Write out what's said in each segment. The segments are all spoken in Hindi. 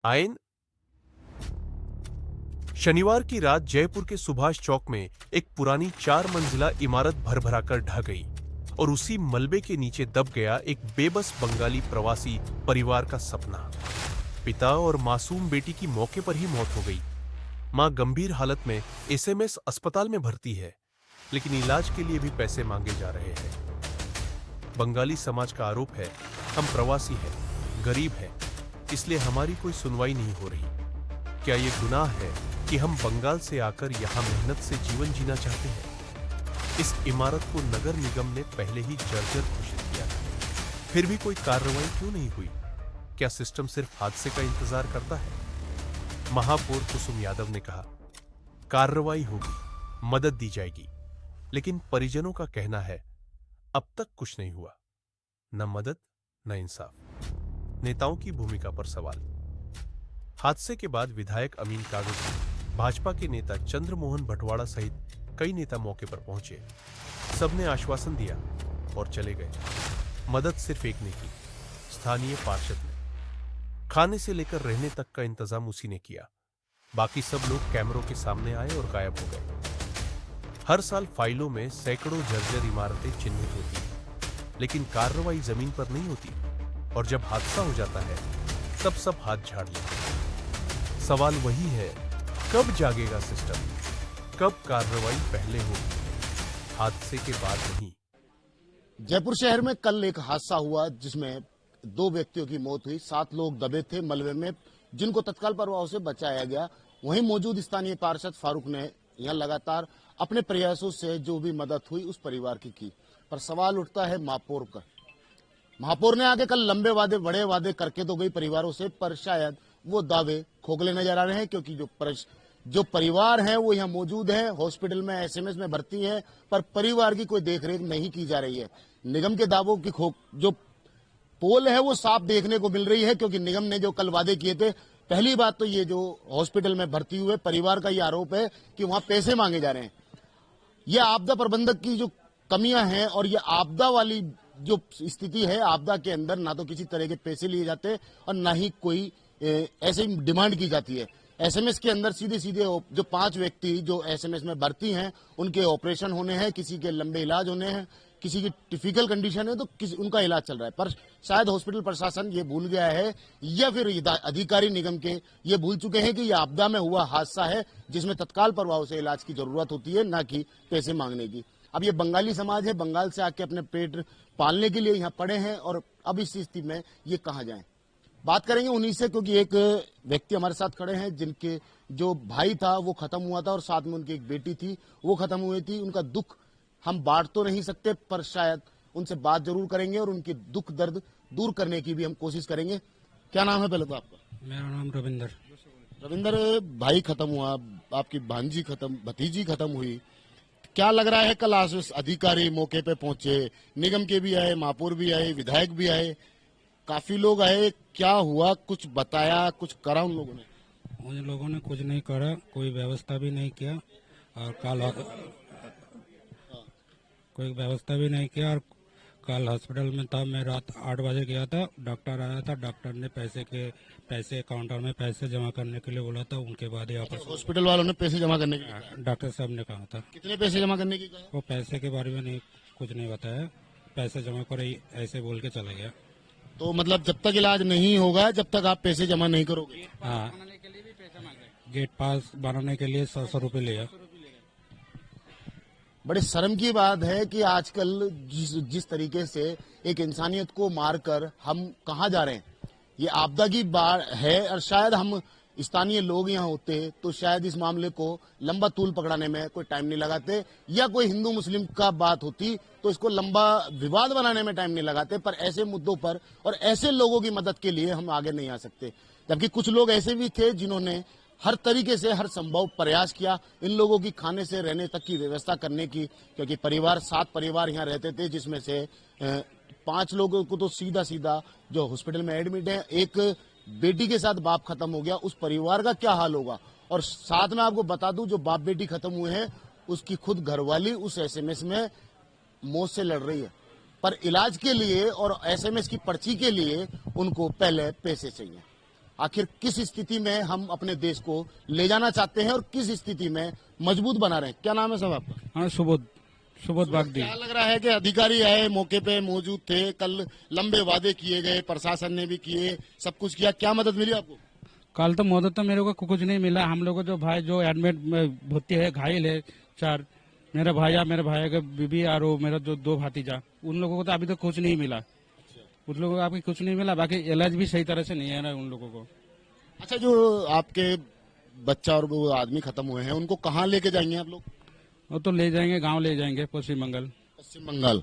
आयन शनिवार की रात जयपुर के सुभाष चौक में एक पुरानी 4 मंजिला इमारत भरभराकर ढह गई और उसी मलबे के नीचे दब गया एक बेबस बंगाली प्रवासी परिवार का सपना। पिता और मासूम बेटी की मौके पर ही मौत हो गई। मां गंभीर हालत में एसएमएस अस्पताल में भर्ती है, लेकिन इलाज के लिए भी पैसे मांगे जा रहे हैं। बंगाली समाज का आरोप है, हम प्रवासी हैं, गरीब हैं, इसलिए हमारी कोई सुनवाई नहीं हो रही। क्या ये गुनाह है कि हम बंगाल से आकर यहां मेहनत से जीवन जीना चाहते हैं? इस इमारत को नगर निगम ने पहले ही जर्जर घोषित किया था, फिर भी कोई कार्रवाई क्यों नहीं हुई? क्या सिस्टम सिर्फ हादसे का इंतजार करता है? महापौर कुसुम यादव ने कहा, कार्रवाई होगी, मदद दी जाएगी, लेकिन परिजनों का कहना है अब तक कुछ नहीं हुआ, न मदद न इंसाफ। नेताओं की भूमिका पर सवाल। हादसे के बाद विधायक अमीन कागज, भाजपा के नेता चंद्रमोहन भटवाड़ा सहित कई नेता मौके पर पहुंचे। सबने आश्वासन दिया और चले गए। मदद सिर्फ एक ने की, स्थानीय पार्षद ने। खाने से लेकर रहने तक का इंतजाम उसी ने किया। बाकी सब लोग कैमरों के सामने आए और गायब हो गए। हर साल फाइलों में सैकड़ों जर्जर इमारतें चिन्हित होती हैं, लेकिन कार्रवाई जमीन पर नहीं होती, और जब हादसा हो जाता है तब सब हाथ झाड़ लेते हैं। सवाल वही है, कब जागेगा सिस्टम? कब कार्रवाई पहले होगी, हादसे के बाद नहीं? जयपुर शहर में कल एक हादसा हुआ जिसमें 2 व्यक्तियों की मौत हुई। 7 लोग दबे थे मलबे में, जिनको तत्काल प्रभाव से बचाया गया। वहीं मौजूद स्थानीय पार्षद फारूक ने यहां लगातार अपने प्रयासों से जो भी मदद हुई उस परिवार की। पर सवाल उठता है महापौर का। महापौर ने आगे कल लंबे वादे, बड़े वादे करके तो गई परिवारों से, पर शायद वो दावे खोखले नजर आ रहे हैं, क्योंकि जो परिवार है वो यहाँ मौजूद है, हॉस्पिटल में एसएमएस में भर्ती है, पर परिवार की कोई देखरेख नहीं की जा रही है। निगम के दावों की जो पोल है वो साफ देखने को मिल रही है, क्योंकि निगम ने जो कल वादे किए थे, पहली बात तो ये जो हॉस्पिटल में भर्ती हुए परिवार का ये आरोप है कि वहां पैसे मांगे जा रहे हैं। ये आपदा प्रबंधक की जो कमियां हैं, और ये आपदा वाली जो स्थिति है, आपदा के अंदर ना तो किसी तरह के पैसे लिए जाते और ना ही कोई ऐसे डिमांड की जाती है। एसएमएस के अंदर सीधे सीधे जो 5 व्यक्ति जो एसएमएस में भर्ती हैं उनके ऑपरेशन होने हैं, किसी के लंबे इलाज होने हैं, किसी की टिपिकल कंडीशन है तो उनका इलाज चल रहा है। पर शायद हॉस्पिटल प्रशासन ये भूल गया है, या फिर अधिकारी निगम के ये भूल चुके हैं कि ये आपदा में हुआ हादसा है जिसमें तत्काल प्रभाव से इलाज की जरूरत होती है, ना कि पैसे मांगने की। अब ये बंगाली समाज है, बंगाल से आके अपने पेट पालने के लिए यहाँ पड़े हैं, और अब इस स्थिति में ये कहाँ जाएं? बात करेंगे उन्हीं से, क्योंकि एक व्यक्ति हमारे साथ खड़े हैं जिनके जो भाई था वो खत्म हुआ था, और साथ में उनकी एक बेटी थी वो खत्म हुई थी। उनका दुख हम बांट तो नहीं सकते, पर शायद उनसे बात जरूर करेंगे और उनके दुख दर्द दूर करने की भी हम कोशिश करेंगे। क्या नाम है पहले तो आपका? मेरा नाम रविंदर। रविंदर, भाई खत्म हुआ, आपकी भांजी खत्म, भतीजी खत्म हुई, क्या लग रहा है? कल अधिकारी मौके पे पहुंचे, निगम के भी आए, महापौर भी आए, विधायक भी आए, काफी लोग आए, क्या हुआ? कुछ बताया, कुछ करा उन लोगों ने? उन लोगों ने कुछ नहीं करा, कोई व्यवस्था भी नहीं किया, और कोई व्यवस्था भी नहीं किया। और कल हॉस्पिटल में था, मैं रात 8 बजे गया था, डॉक्टर आया था, डॉक्टर ने पैसे काउंटर में पैसे जमा करने के लिए बोला था, उनके बाद यहाँ पर हॉस्पिटल वालों ने पैसे जमा करने की? डॉक्टर साहब ने कहा था। कितने पैसे जमा करने की कहा? वो पैसे के बारे में कुछ नहीं बताया, पैसे जमा कर ऐसे बोल के चला गया। तो मतलब जब तक इलाज नहीं होगा जब तक आप पैसे जमा नहीं करोगे? हाँ, गेट पास बनाने के लिए 100 रुपए लिया। बड़े शर्म की बात है कि आजकल जिस तरीके से एक इंसानियत को मारकर हम कहाँ जा रहे हैं। ये आपदा की बात है, और शायद हम स्थानीय लोग यहाँ होते तो शायद इस मामले को लंबा तूल पकड़ाने में कोई टाइम नहीं लगाते, या कोई हिंदू मुस्लिम का बात होती तो इसको लंबा विवाद बनाने में टाइम नहीं लगाते। पर ऐसे मुद्दों पर और ऐसे लोगों की मदद के लिए हम आगे नहीं आ सकते। जबकि कुछ लोग ऐसे भी थे जिन्होंने हर तरीके से हर संभव प्रयास किया इन लोगों की खाने से रहने तक की व्यवस्था करने की, क्योंकि 7 परिवार यहाँ रहते थे, जिसमें से 5 लोगों को तो सीधा जो हॉस्पिटल में एडमिट है, एक बेटी के साथ बाप खत्म हो गया, उस परिवार का क्या हाल होगा। और साथ में आपको बता दूं, जो बाप बेटी खत्म हुए हैं उसकी खुद घरवाली उस एसएमएस में मौत से लड़ रही है, पर इलाज के लिए और एसएमएस की पर्ची के लिए उनको पहले पैसे चाहिए। आखिर किस स्थिति में हम अपने देश को ले जाना चाहते हैं और किस स्थिति में मजबूत बना रहे हैं। क्या नाम है साहब आपका? हाँ, सुबोध सुबोध बागदी। क्या लग रहा है कि अधिकारी आए, मौके पे मौजूद थे, कल लंबे वादे किए गए, प्रशासन ने भी किए, सब कुछ किया, क्या मदद मिली आपको? कल तो मदद तो मेरे को कुछ नहीं मिला। हम लोग को जो भाई जो एडमिट होती है, घायल है 4, मेरा भाई, मेरे भाई का बीबी और वो मेरा जो 2 भातीजा, उन लोगों को तो अभी तक कुछ नहीं मिला। उन लोगों को अभी कुछ नहीं मिला। बाकी इलाज भी सही तरह से नहीं है ना उन लोगों को। अच्छा, जो आपके बच्चा और वो आदमी खत्म हुए हैं, उनको कहाँ लेके जाएंगे आप लोग? वो तो ले जाएंगे, गांव ले जाएंगे, पश्चिम बंगाल। पश्चिम बंगाल।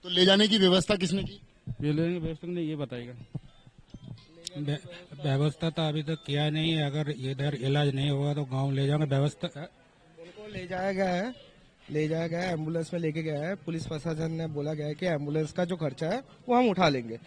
तो ले जाने की व्यवस्था किसने की? ये लेंगे, व्यवस्था नहीं, ये बताएगा। व्यवस्था तो अभी तक किया नहीं है। अगर इधर इलाज नहीं होगा तो गांव ले जाएंगे। व्यवस्था उनको ले जाया गया है, एम्बुलेंस में लेके गया है। पुलिस प्रशासन ने बोला गया है कि एम्बुलेंस का जो खर्चा है वो हम उठा लेंगे।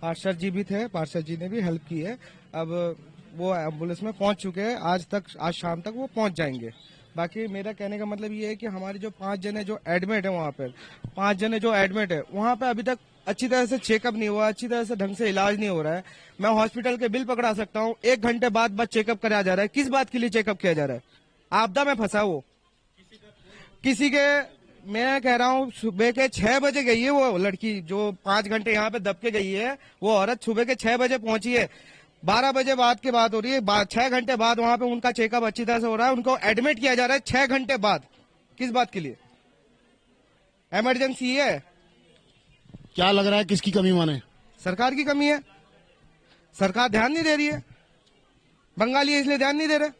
पार्षद जी भी थे, पार्षद जी ने भी हेल्प की है। अब वो एम्बुलेंस में पहुंच चुके हैं। आज शाम तक वो पहुंच जाएंगे। बाकी मेरा कहने का मतलब ये है कि हमारे जो 5 जने जो एडमिट है, वहाँ पर 5 जने जो एडमिट है, वहाँ पे अभी तक अच्छी तरह से चेकअप नहीं हुआ, अच्छी तरह से ढंग से इलाज नहीं हो रहा है। मैं हॉस्पिटल के बिल पकड़ा सकता हूँ, 1 घंटे बाद चेकअप कराया जा रहा है। किस बात के लिए चेकअप किया जा रहा है? आपदा में फंसा वो किसी के। मैं कह रहा हूँ सुबह के 6 बजे गई है वो लड़की, जो 5 घंटे यहाँ पे दब के गई है। वो औरत सुबह के 6 बजे पहुंची है। 12 बजे बाद की बात हो रही है। 6 घंटे बाद वहां पे उनका चेकअप अच्छी तरह से हो रहा है। उनको एडमिट किया जा रहा है 6 घंटे बाद। किस बात के लिए? इमरजेंसी है। क्या लग रहा है किसकी कमी माने? सरकार की कमी है। सरकार ध्यान नहीं दे रही है। बंगाली है इसलिए ध्यान नहीं दे रहे,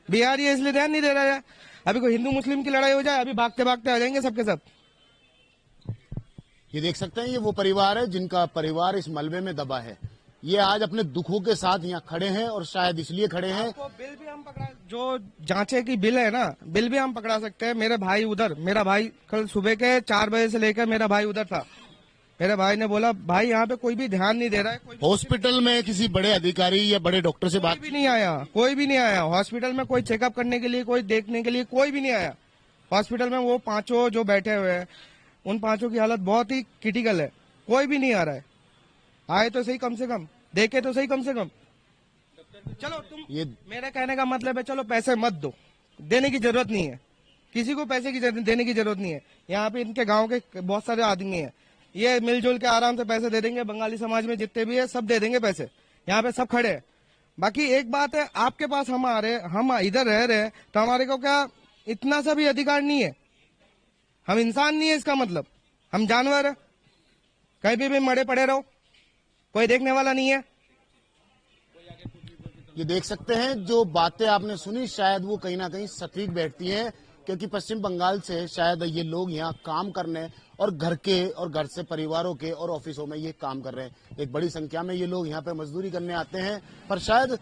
बिहारी है इसलिए ध्यान नहीं दे रहा है। अभी कोई हिंदू मुस्लिम की लड़ाई हो जाए, अभी भागते भागते आ जाएंगे सबके सब। ये देख सकते हैं, ये वो परिवार है जिनका परिवार इस मलबे में दबा है। ये आज अपने दुखों के साथ यहाँ खड़े हैं और शायद इसलिए खड़े हैं। तो बिल भी हम पकड़ा, जो जांचे की बिल है ना, बिल भी हम पकड़ा सकते हैं। मेरे भाई उधर, मेरा भाई कल सुबह के 4 बजे से लेकर मेरा भाई उधर था। मेरे भाई ने बोला भाई यहाँ पे कोई भी ध्यान नहीं दे रहा है। हॉस्पिटल में किसी बड़े अधिकारी या बड़े डॉक्टर से बात कोई भी नहीं आया, कोई भी नहीं आया। हॉस्पिटल में कोई चेकअप करने के लिए, कोई देखने के लिए कोई भी नहीं आया। हॉस्पिटल में वो 5 जो बैठे हुए हैं, उन 5 की हालत बहुत ही क्रिटिकल है। कोई भी नहीं आ रहा है। आए तो सही, कम से कम देखे तो सही, कम से कम। चलो तुम, ये मेरा कहने का मतलब है, चलो पैसे मत दो, देने की जरूरत नहीं है। किसी को पैसे की देने की जरूरत नहीं है। यहाँ पे इनके गांव के बहुत सारे आदमी हैं, ये मिलजुल के आराम से पैसे दे देंगे। बंगाली समाज में जितने भी है सब दे देंगे पैसे। यहाँ पे सब खड़े हैं। बाकी एक बात है, आपके पास हम आ रहे, हम इधर रह रहे, तो हमारे को क्या इतना सा भी अधिकार नहीं है? हम इंसान नहीं है इसका मतलब, हम जानवर है। कहीं भी मरे पड़े रहो, कोई देखने वाला नहीं है। ये देख सकते हैं, जो बातें आपने सुनी शायद वो कहीं ना कहीं सटीक बैठती हैं, क्योंकि पश्चिम बंगाल से शायद ये लोग यहाँ काम करने और घर के और घर से परिवारों के और ऑफिसों में ये काम कर रहे हैं। एक बड़ी संख्या में ये लोग यहाँ पे मजदूरी करने आते हैं। पर शायद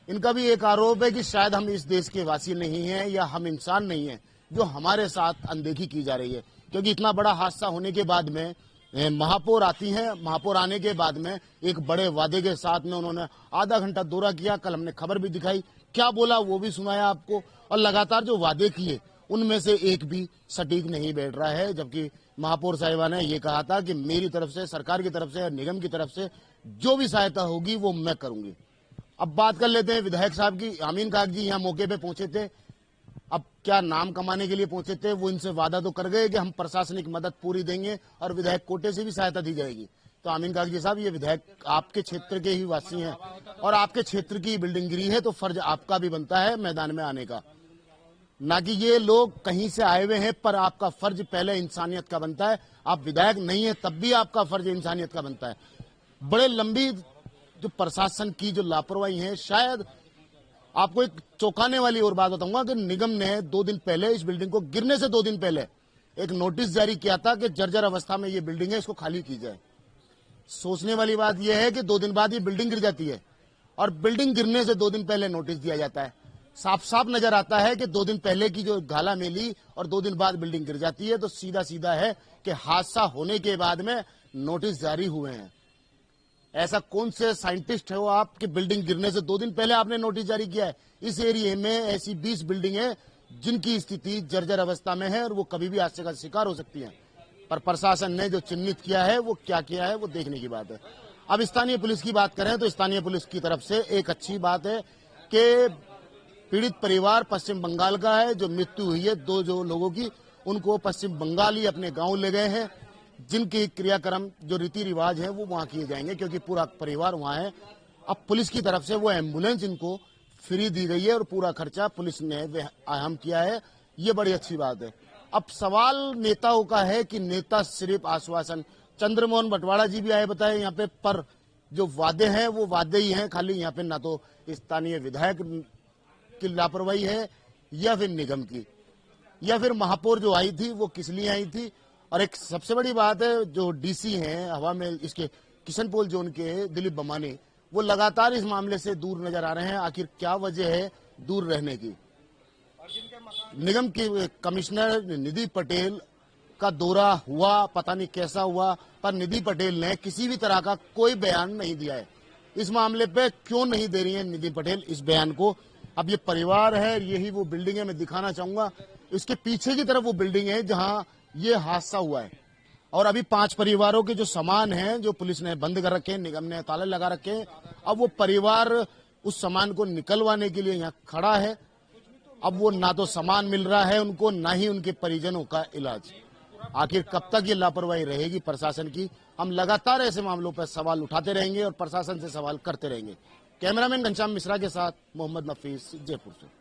इनका भी एक आरोप है कि शायद हम इस देश के वासी नहीं हैं या हम इंसान नहीं हैं, जो हमारे साथ अनदेखी की जा रही है। क्योंकि इतना बड़ा हादसा होने के बाद में महापौर आती हैं। महापौर आने के बाद में एक बड़े वादे के साथ में उन्होंने आधा घंटा दौरा किया। कल हमने खबर भी दिखाई, क्या बोला वो भी सुनाया आपको। और लगातार जो वादे किए उनमें से एक भी सटीक नहीं बैठ रहा है। जबकि महापौर साहिबा ने ये कहा था कि मेरी तरफ से, सरकार की तरफ से, निगम की तरफ से जो भी सहायता होगी वो मैं करूंगी। अब बात कर लेते हैं विधायक साहब की। अमीन काक जी यहाँ मौके पे पहुंचे थे। अब क्या नाम कमाने के लिए पहुंचे थे? वो इनसे वादा तो कर गए कि हम प्रशासनिक मदद पूरी देंगे और विधायक कोटे से भी सहायता दी जाएगी। तो अमीन काक जी साहब, ये विधायक आपके क्षेत्र के ही वासी हैं और आपके क्षेत्र की बिल्डिंग गिरी है, तो फर्ज आपका भी बनता है मैदान में आने का। ना कि ये लोग कहीं से आए हुए हैं, पर आपका फर्ज पहले इंसानियत का बनता है। आप विधायक नहीं है तब भी आपका फर्ज इंसानियत का बनता है। बड़े लंबी जो प्रशासन की जो लापरवाही है, शायद आपको एक चौंकाने वाली और बात बताऊंगा कि निगम ने 2 दिन पहले इस बिल्डिंग को गिरने से 2 दिन पहले एक नोटिस जारी किया था कि जर्जर अवस्था में ये बिल्डिंग है, इसको खाली की जाए। सोचने वाली बात यह है कि 2 दिन बाद ये बिल्डिंग गिर जाती है और बिल्डिंग गिरने से 2 दिन पहले नोटिस दिया जाता है। साफ साफ नजर आता है कि 2 दिन पहले की जो घाला मेली और 2 दिन बाद बिल्डिंग गिर जाती है, तो सीधा सीधा है कि हादसा होने के बाद में नोटिस जारी हुए हैं। ऐसा कौन से साइंटिस्ट हो आप कि बिल्डिंग गिरने से 2 दिन पहले आपने नोटिस जारी किया है? इस एरिया में ऐसी 20 बिल्डिंग है जिनकी स्थिति जर्जर अवस्था में है और वो कभी भी हादसे का शिकार हो सकती है। पर प्रशासन ने जो चिन्हित किया है वो क्या किया है, वो देखने की बात है। अब स्थानीय पुलिस की बात करें तो स्थानीय पुलिस की तरफ से एक अच्छी बात है कि पीड़ित परिवार पश्चिम बंगाल का है। जो मृत्यु हुई है जो लोगों की, उनको पश्चिम बंगाल ही अपने गांव ले गए हैं, जिनके क्रियाक्रम जो रीति रिवाज है वो वहां किए जाएंगे, क्योंकि पूरा परिवार वहां है। अब पुलिस की तरफ से वो एम्बुलेंस इनको फ्री दी गई है और पूरा खर्चा पुलिस ने अहम किया है। ये बड़ी अच्छी बात है। अब सवाल नेताओं का है कि नेता सिर्फ आश्वासन, चंद्रमोहन बंटवाड़ा जी भी आए बताए यहाँ पे, पर जो वादे हैं वो वादे ही हैं खाली। यहाँ पे ना तो स्थानीय विधायक की लापरवाही है या फिर निगम की, या फिर महापौर जो आई थी वो किस लिए आई थी। और एक सबसे बड़ी बात है, जो डीसी हैं हवा में इसके किशनपोल जोन के दिलीप बमानी, वो लगातार इस मामले से दूर नजर आ रहे हैं। आखिर क्या वजह है दूर रहने की? निगम की कमिश्नर निधि पटेल का दौरा हुआ, पता नहीं कैसा हुआ, पर निधि पटेल ने किसी भी तरह का कोई बयान नहीं दिया है इस मामले पे। क्यों नहीं दे रही है निधि पटेल इस बयान को? अब ये परिवार है, यही वो बिल्डिंग है, मैं दिखाना चाहूंगा। इसके पीछे की तरफ वो बिल्डिंग है जहां ये हादसा हुआ है। और अभी 5 परिवारों के जो सामान हैं जो पुलिस ने बंद कर रखे हैं, निगम ने ताले लगा रखे हैं। अब वो परिवार उस सामान को निकलवाने के लिए यहाँ खड़ा है। अब वो ना तो सामान मिल रहा है उनको, ना ही उनके परिजनों का इलाज। आखिर कब तक ये लापरवाही रहेगी प्रशासन की? हम लगातार ऐसे मामलों पर सवाल उठाते रहेंगे और प्रशासन से सवाल करते रहेंगे। कैमरामैन घनश्याम मिश्रा के साथ मोहम्मद नफीस, जयपुर से।